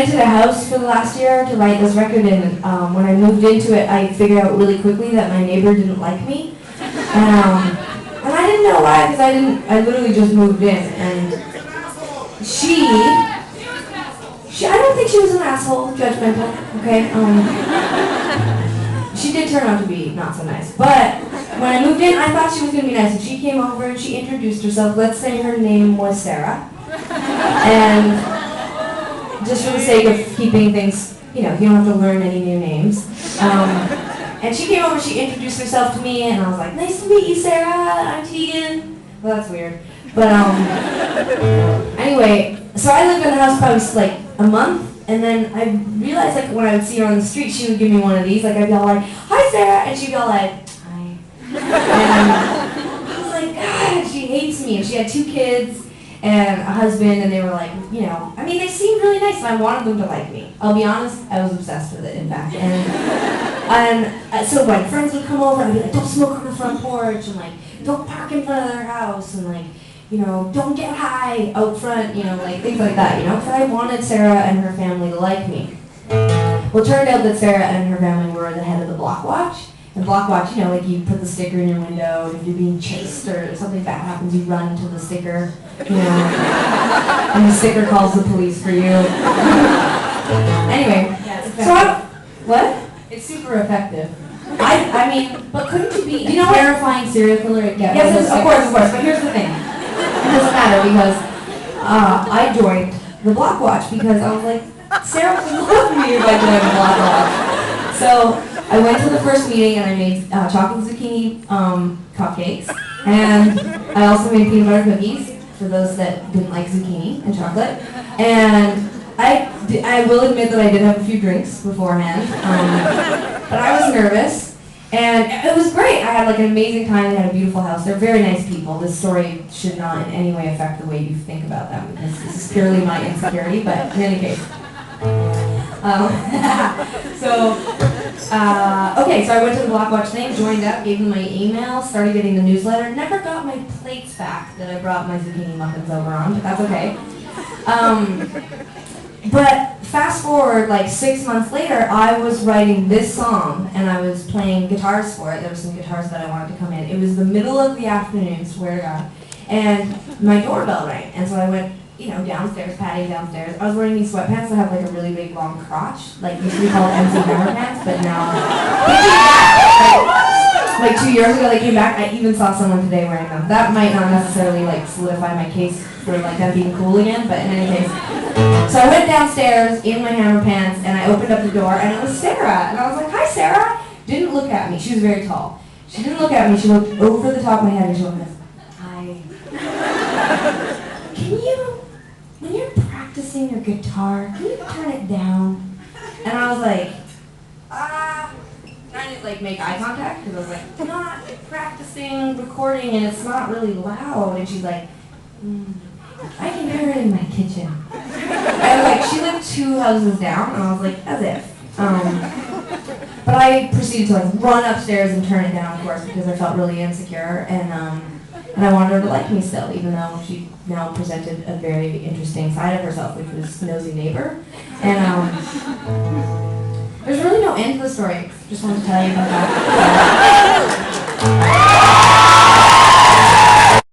rented a house for the last year to write this record, and when I moved into it, I figured out really quickly that my neighbor didn't like me. And I didn't know why, because I literally just moved in, and I don't think she was an asshole, judgmental, okay? She did turn out to be not so nice, but when I moved in, I thought she was going to be nice, and she came over and she introduced herself. Let's say her name was Sarah, and just for the sake of keeping things, you don't have to learn any new names. And she came over, she introduced herself to me, and I was like, nice to meet you, Sarah, I'm Tegan. Well, that's weird. But anyway, so I lived in the house probably like a month, and then I realized like when I would see her on the street, she would give me one of these, like I'd be all like, hi Sarah, and she'd be all like, hi. And I was like, God, she hates me, and she had 2 kids and a husband, and they were like, they seemed really nice, and I wanted them to like me. I'll be honest, I was obsessed with it, in fact. And so when friends would come over, I'd be like, don't smoke on the front porch, and like, don't park in front of their house, and like, don't get high out front, like things like that, because I wanted Sarah and her family to like me. Well, it turned out that Sarah and her family were the head of the block watch. And block watch, like you put the sticker in your window, and if you're being chased or something bad happens, you run to the sticker, and the sticker calls the police for you. Anyway, what? It's super effective. But couldn't you be a terrifying serial killer at get? Yes, of course, but here's the thing. It doesn't matter because I joined the block watch because I was like, Sarah would love me if I joined the block watch. So I went to the first meeting and I made chocolate zucchini cupcakes, and I also made peanut butter cookies for those that didn't like zucchini and chocolate. And I will admit that I did have a few drinks beforehand, but I was nervous, and it was great. I had like an amazing time. They had a beautiful house. They're very nice people. This story should not in any way affect the way you think about them, because this is purely my insecurity, but in any case. So I went to the block watch thing, joined up, gave them my email, started getting the newsletter, never got my plates back that I brought my zucchini muffins over on, but that's okay. But fast forward like 6 months later, I was writing this song and I was playing guitars for it. There were some guitars that I wanted to come in. It was the middle of the afternoon, swear to God, and my doorbell rang, and so I went downstairs, patio downstairs. I was wearing these sweatpants that have like a really big long crotch, like used to be called MC Hammer pants, but now they came back. Like 2 years ago they came back. I even saw someone today wearing them. That might not necessarily like solidify my case for like them being cool again, but in any case. So I went downstairs in my hammer pants and I opened up the door and it was Sarah. And I was like, hi Sarah. Didn't look at me. She was very tall. She didn't look at me. She looked over the top of my head and she went, hi. When you're practicing your guitar, can you turn it down? And I was like, trying to like make eye contact, because I was like, I'm not practicing recording and it's not really loud. And she's like, I can hear it in my kitchen. And like, she lived 2 houses down, and I was like, as if. But I proceeded to like run upstairs and turn it down, of course, because I felt really insecure, and I wanted her to like me still, even though she now presented a very interesting side of herself, which was nosy neighbor. And there's really no end to the story. Just wanted to tell you about that.